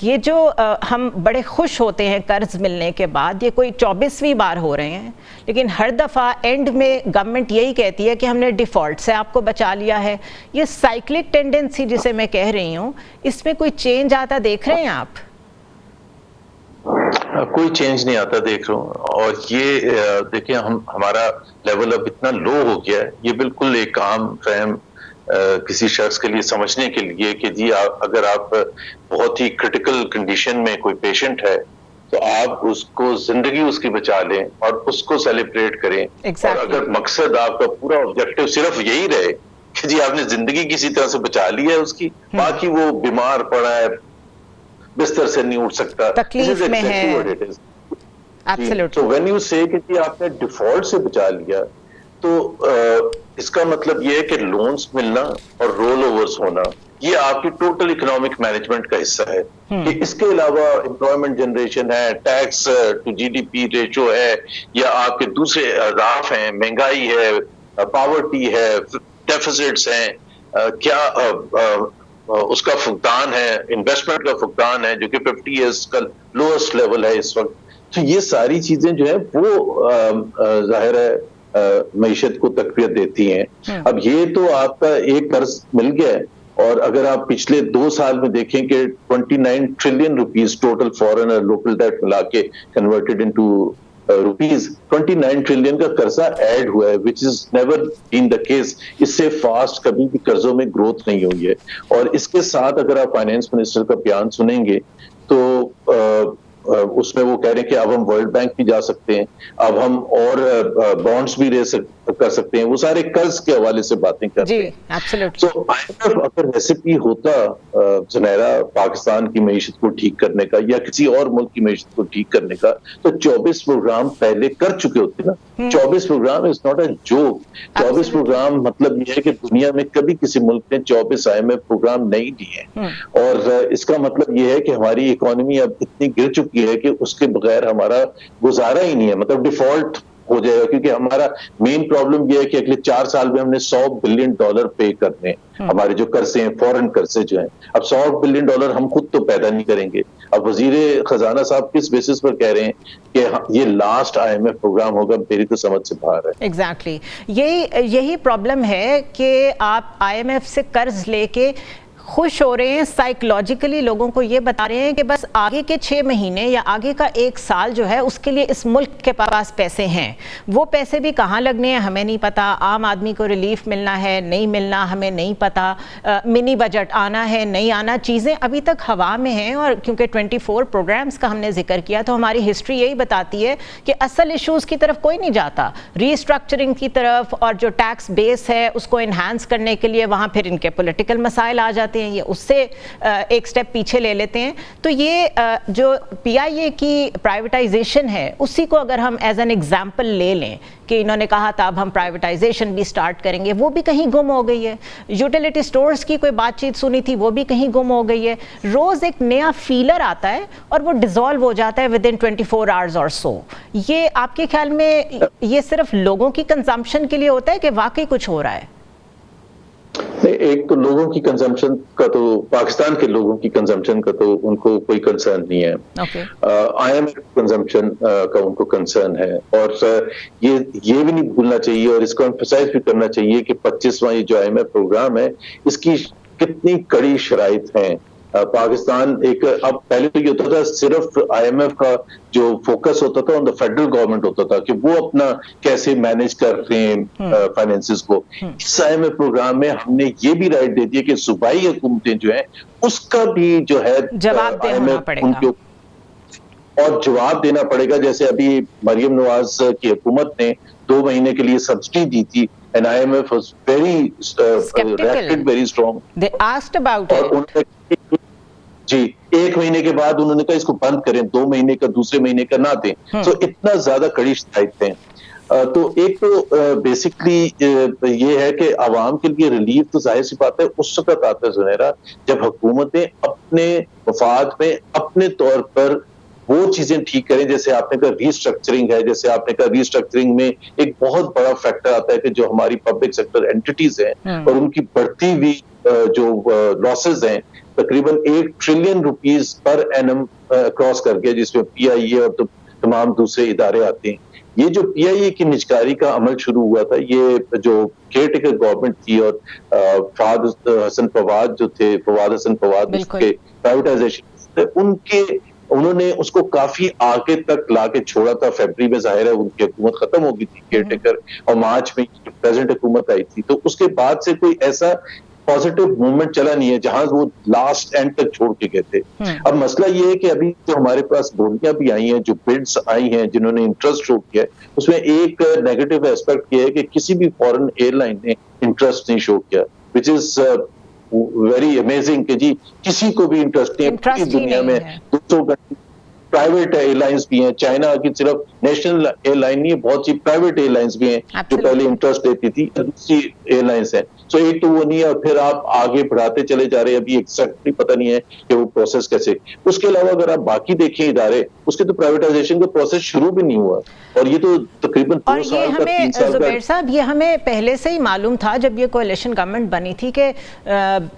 ये जो हम बड़े खुश होते हैं कर्ज मिलने के बाद, ये कोई 24वीं बार हो रहे हैं, लेकिन हर दफ़ा एंड में गवर्नमेंट यही कहती है कि हमने डिफ़ॉल्ट से आपको बचा लिया है। ये साइक्लिक टेंडेंसी जिसे मैं कह रही हूँ, इसमें कोई चेंज आता देख रहे हैं आप? कोई चेंज नहीं आता देख रहा हूँ। और ये देखिए, हमारा लेवल अब इतना लो हो गया है, ये बिल्कुल एक आम फहम किसी शख्स के लिए समझने के लिए कि जी अगर आप बहुत ही क्रिटिकल कंडीशन में कोई पेशेंट है तो आप उसको जिंदगी उसकी बचा लें और उसको सेलिब्रेट करें। और अगर मकसद आपका पूरा ऑब्जेक्टिव सिर्फ यही रहे कि जी आपने जिंदगी किसी तरह से बचा ली है उसकी, बाकी वो बीमार पड़ा है, बिस्तर से नहीं उठ सकता, तकलीफ में है। तो व्हेन यू से कि जी आपने डिफॉल्ट से बचा लिया, तो इसका मतलब ये है कि लोन्स मिलना और रोल ओवर्स होना ये आपकी टोटल इकोनॉमिक मैनेजमेंट का हिस्सा है। कि इसके अलावा एम्प्लॉयमेंट जनरेशन है, टैक्स टू जीडीपी रेशो है, या आपके दूसरे राफ हैं, महंगाई है, पॉवर्टी है, डेफिसिट्स हैं, क्या उसका फुकदान है, इन्वेस्टमेंट का फुकदान है जो कि 50 इयर्स का लोएस्ट लेवल है इस वक्त। तो ये सारी चीजें जो है वो जाहिर है मईशत को तकवीत देती हैं। अब ये तो आपका एक कर्ज मिल गया है, और अगर आप पिछले 2 साल में देखें कि 29 ट्रिलियन रुपीस टोटल फॉरेन और लोकल डेट मिला के कन्वर्टेड इनटू रुपीज 29 ट्रिलियन का कर्जा ऐड हुआ है, which is never been the case. इससे फास्ट कभी भी कर्जों में ग्रोथ नहीं हुई है। और इसके साथ अगर आप फाइनेंस मिनिस्टर का बयान सुनेंगे तो उसमें वो कह रहे हैं कि अब हम वर्ल्ड बैंक भी जा सकते हैं, अब हम और बॉन्ड्स भी कर सकते हैं। वो सारे कर्ज के हवाले से बातें करते हैं। तो IMF अगर रेसिपी होता जुनैरा पाकिस्तान की मईशत को ठीक करने का या किसी और मुल्क की मईशत को ठीक करने का, तो 24 प्रोग्राम पहले कर चुके होते ना। 24 program is not a joke. 24 program मतलब ये है कि दुनिया में कभी किसी मुल्क ने 24 IMF प्रोग्राम नहीं दिए। और इसका मतलब ये है कि हमारी इकोनॉमी अब इतनी गिर चुकी है कि उसके बगैर हमारा गुजारा ही नहीं है, मतलब डिफॉल्ट हो जाएगा। क्योंकि हमारा मेन प्रॉब्लम यह है कि अगले 4 साल में हमने $100 बिलियन पे करने हैं। हमारे जो कर्जे हैं, फॉरेन कर्जे जो हैं, अब $100 बिलियन हम खुद तो पैदा नहीं करेंगे। अब वजीर खजाना साहब किस बेसिस पर कह रहे हैं कि ये लास्ट IMF प्रोग्राम होगा, मेरी तो समझ से बाहर है। एग्जैक्टली यही प्रॉब्लम है कि आप IMF से कर्ज लेके खुश हो रहे हैं, साइकोलॉजिकली लोगों को ये बता रहे हैं कि बस आगे के 6 महीने या आगे का 1 साल जो है उसके लिए इस मुल्क के पास पैसे हैं। वो पैसे भी कहाँ लगने हैं हमें नहीं पता, आम आदमी को रिलीफ मिलना है नहीं मिलना हमें नहीं पता, मिनी बजट आना है नहीं आना, चीज़ें अभी तक हवा में हैं। और क्योंकि 24 प्रोग्राम्स का हमने जिक्र किया, तो हमारी हिस्ट्री यही बताती है कि असल इशूज़ की तरफ कोई नहीं जाता, रीस्ट्रक्चरिंग की तरफ, और जो टैक्स बेस है उसको इन्हांस करने के लिए वहाँ फिर इनके पॉलिटिकल मसाइल आ जाते हैं, ये उससे एक स्टेप पीछे ले लेते हैं। तो ये जो PIA की प्राइवेटाइजेशन है उसी को अगर हम एज एन एग्जाम्पल ले लें कि इन्होंने कहा था अब हम प्राइवेटाइजेशन भी स्टार्ट करेंगे, वो भी कहीं गुम हो गई है। यूटिलिटी स्टोर्स की कोई बातचीत सुनी थी, वो भी कहीं गुम हो गई है। रोज एक नया फीलर आता है और वो डिसॉल्व हो जाता है विद इन 24 आवर्स और सो। ये आपके ख्याल में ये सिर्फ लोगों की कंजम्पशन के लिए होता है कि वाकई कुछ हो रहा है? एक तो लोगों की कंजम्पशन का, तो पाकिस्तान के लोगों की कंजम्पशन का तो उनको कोई कंसर्न नहीं है। IMF कंजम्पशन का उनको कंसर्न है। और ये भी नहीं भूलना चाहिए और इसको एम्फसाइज भी करना चाहिए कि 25वां ये जो IMF प्रोग्राम है इसकी कितनी कड़ी शराइत हैं। पाकिस्तान एक, अब पहले तो ये होता था सिर्फ IMF का जो फोकस होता था ऑन द फेडरल गवर्नमेंट होता था कि वो अपना कैसे मैनेज कर रहे हैं फाइनेंसेस को। इस IMF प्रोग्राम में हमने ये भी राइट दे दिया कि सूबाई हुकूमतें जो है उसका भी जो है जवाब देना पड़ेगा और जवाब देना पड़ेगा। जैसे अभी मरियम नवाज की हुकूमत ने 2 महीने के लिए सब्सिडी दी थी, and IMF was very strong. They asked about it. जी, 1 महीने के बाद उन्होंने कहा इसको बंद करें, 2 महीने का, दूसरे महीने का ना दें। तो इतना ज्यादा कड़ी शराइत हैं। तो एक तो बेसिकली ये है कि आवाम के लिए रिलीफ तो जाहिर सी बात है उस वक्त आता है जुनैरा जब हुकूमतें अपने मफाद में अपने तौर पर वो चीजें ठीक करें। जैसे आपने कहा रीस्ट्रक्चरिंग है, जैसे आपने कहा रीस्ट्रक्चरिंग में एक बहुत बड़ा फैक्टर आता है कि जो हमारी पब्लिक सेक्टर एंटिटीज हैं और उनकी बढ़ती हुई जो लॉसेज हैं तकरीबन 1 trillion rupees per annum cross कर गया, जिसमें PIA और तमाम दूसरे इदारे आते हैं। ये जो PIA की निजकारी का अमल शुरू हुआ था, ये जो केयरटेकर गवर्नमेंट थी और फवाद हसन फवाद उसके प्राइवेटाइजेशन उनके उन्होंने उसको काफी आगे तक लाके छोड़ा था। फरवरी में जाहिर है उनकी हुकूमत खत्म हो गई थी केयरटेकर, और मार्च में प्रेजेंट हुकूमत आई थी। तो उसके बाद से कोई ऐसा पॉजिटिव मूवमेंट चला नहीं है जहां वो लास्ट एंड तक छोड़ के गए थे। अब मसला ये है कि अभी जो हमारे पास बोलियां भी आई हैं, जो बिड्स आई हैं, जिन्होंने इंटरेस्ट शो किया है, उसमें एक नेगेटिव एस्पेक्ट ये है कि किसी भी फॉरेन एयरलाइन ने इंटरेस्ट नहीं शो किया, विच इज वेरी अमेजिंग कि जी किसी को भी इंटरेस्ट नहीं है। पूरी दुनिया में 200 प्राइवेट एयरलाइंस भी हैं, चाइना की सिर्फ नेशनल एयरलाइन नहीं है, बहुत सी प्राइवेट एयरलाइंस भी हैं जो पहले इंटरेस्ट देती थी, दूसरी एयरलाइंस हैं। सो एक तो वो नहीं है, और फिर आप आगे बढ़ाते चले जा रहे हैं। अभी एग्जैक्टली पता नहीं है कि वो प्रोसेस कैसे। उसके अलावा अगर आप बाकी देखें इदारे, उसके तो प्राइवेटाइजेशन का प्रोसेस शुरू भी नहीं हुआ, और ये तो तकरीबन 2 साल का 3 साल का। जुबैर साहब, ये हमें पहले से ही मालूम था जब ये कोalition गवर्नमेंट बनी थी कि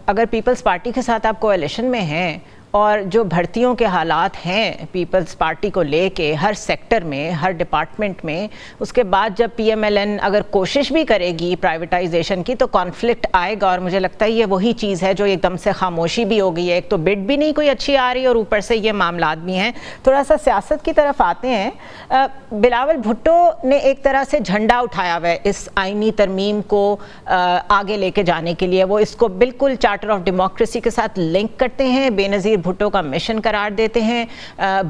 अगर पीपल्स पार्टी के साथ आप कोalition में हैं और जो भर्तियों के हालात हैं पीपल्स पार्टी को लेके हर सेक्टर में, हर डिपार्टमेंट में, उसके बाद जब PMLN अगर कोशिश भी करेगी प्राइवेटाइजेशन की तो कॉन्फ्लिक्ट आएगा। और मुझे लगता है ये वही चीज़ है जो एकदम से खामोशी भी हो गई है। एक तो बिड भी नहीं कोई अच्छी आ रही और ऊपर से ये मामलात भी हैं। थोड़ा सा सियासत की तरफ आते हैं। बिलावल भुट्टो ने एक तरह से झंडा उठाया हुआ है इस आईनी तरमीम को आगे लेके जाने के लिए। वो इसको बिल्कुल चार्टर ऑफ डेमोक्रेसी के साथ लिंक करते हैं, बेनज़ीर भुट्टो का मिशन करार देते हैं,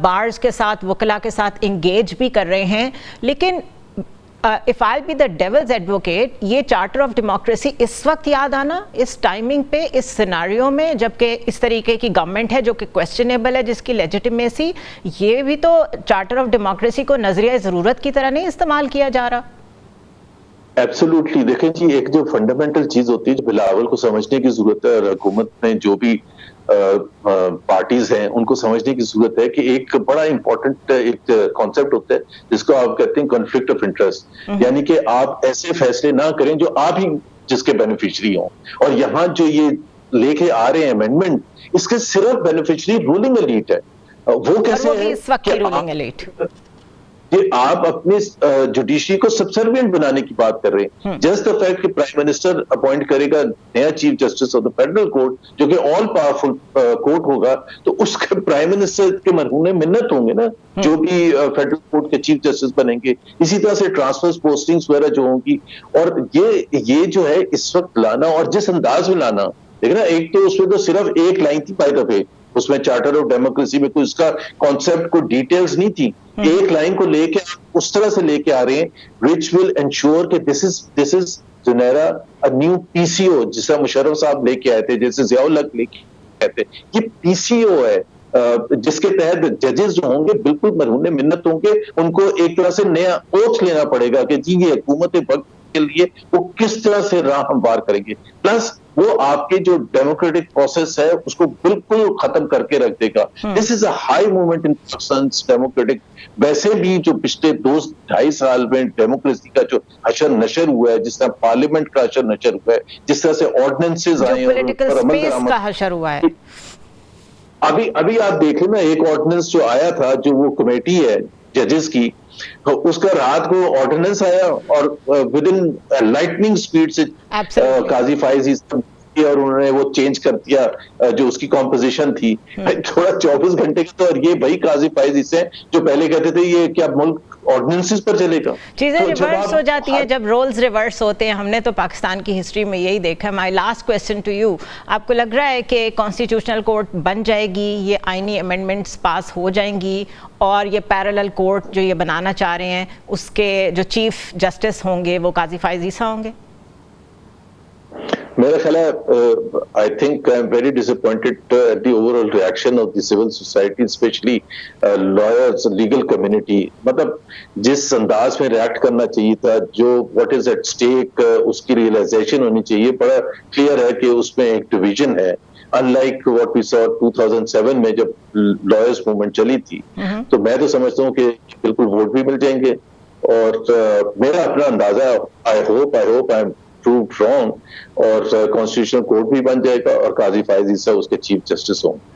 बार्स के साथ, वकला के साथ इंगेज भी कर रहे हैं। लेकिन if I be the devil's advocate, ये चार्टर ऑफ डेमोक्रेसी इस वक्त याद आना, इस टाइमिंग पे, इस सिनारियो में, जबकि इस तरीके की गवर्नमेंट है जो कि क्वेश्चनेबल है, जिसकी लेजिटिमेसी, ये भी तो चार्टर ऑफ डेमोक्रेसी को नजरिया ज़रूरत की तरह नहीं इस्तेमाल किया जा रहा। एब्सोल्युटली। देखें जी, एक जो फंडामेंटल चीज होती है जो बिलावल को समझने की जरूरत है, और हुकूमत में जो भी पार्टीज हैं उनको समझने की जरूरत है कि एक बड़ा इंपॉर्टेंट एक कॉन्सेप्ट होता है जिसको आप कहते हैं कॉन्फ्लिक्ट ऑफ इंटरेस्ट। यानी कि आप ऐसे फैसले ना करें जो आप ही जिसके बेनिफिशियरी हों। और यहाँ जो ये लेके आ रहे हैं अमेंडमेंट, इसके सिर्फ बेनिफिशियरी रूलिंग एलीट है। वो कैसे है इस वक्त की रूलिंग एलीट कि आप अपनी जुडिशरी को सबसर्विएंट बनाने की बात कर रहे हैं। जस्ट द फैक्ट कि प्राइम मिनिस्टर अपॉइंट करेगा नया chief justice of the federal court, जो कि ऑल पावरफुल कोर्ट होगा, तो उसके प्राइम मिनिस्टर के मरहूने मिन्नत होंगे ना, जो भी फेडरल कोर्ट के चीफ जस्टिस बनेंगे। इसी तरह से ट्रांसफर पोस्टिंग्स वगैरह जो होंगी, और ये जो है इस वक्त लाना, और जिस अंदाज में लाना, देखना, एक तो उसमें तो सिर्फ एक लाइन थी बाय द वे, उसमें चार्टर ऑफ डेमोक्रेसी में कोई इसका कॉन्सेप्ट, कोई डिटेल्स नहीं थी। एक लाइन को लेके उस तरह से लेके आ रहे हैं, विच विल एंश्योर कि this is Junaira a new PCO, जिसे मुशर्रफ साहब लेके आए थे, जैसे ज़ियाउल हक लेके आए थे। ये PCO है जिसके तहत जजेस जो होंगे बिल्कुल मरहूने मिन्नत होंगे। उनको एक तरह से नया ओथ लेना पड़ेगा कि जी ये हुकूमत वक्त के लिए वो किस तरह से राह हमवार करेंगे। प्लस वो आपके जो डेमोक्रेटिक प्रोसेस है उसको बिल्कुल खत्म करके रख देगा। This is a high movement in Pakistan democratic. वैसे भी जो पिछले 2-2.5 साल में डेमोक्रेसी का जो हशर नशर हुआ है, जिस तरह पार्लियामेंट का हशर नशर हुआ है, जिस तरह से ऑर्डिनेंसेस आए हैं, पॉलिटिकल स्पेस का हशर हुआ है। अभी आप देखें ना, एक ऑर्डिनेंस जो आया था, जो वो कमेटी है जजेस की, उसका रात को ऑर्डिनेंस आया और विद इन लाइटनिंग स्पीड से काजी फाइज और उन्होंने वो चेंज कर दिया जो उसकी कॉम्पोजिशन थी। थोड़ा 24 घंटे का। तो और ये भाई काजी फाइज इससे जो पहले कहते थे ये क्या मुल्क ऑर्डिनेंसेस पर चलेगा, चीजें तो रिवर्स हो जाती है जब रोल्स रिवर्स होते हैं। हमने तो पाकिस्तान की हिस्ट्री में यही देखा है। My last question to you, आपको लग रहा है कि कॉन्स्टिट्यूशनल कोर्ट बन जाएगी, ये आईनी अमेंडमेंट्स पास हो जाएंगी, और ये पैरेलल कोर्ट जो ये बनाना चाह रहे हैं उसके जो चीफ जस्टिस होंगे वो काजी फाइज ईसा होंगे? मेरा ख्याल है, I think I am very disappointed at the overall reaction of the civil society, especially lawyers, legal community. मतलब जिस अंदाज में रिएक्ट करना चाहिए था, जो व्हाट इज एट स्टेक, उसकी रियलाइजेशन होनी चाहिए। बड़ा क्लियर है कि उसमें एक डिवीजन है, अनलाइक व्हाट वी सॉ 2007 में जब लॉयर्स मूवमेंट चली थी। तो मैं तो समझता हूँ कि बिल्कुल वोट भी मिल जाएंगे। और मेरा अपना अंदाजा, I hope I am proved wrong और कॉन्स्टिट्यूशनल कोर्ट भी बन जाएगा और काजी फायज ईसा उसके चीफ जस्टिस होंगे।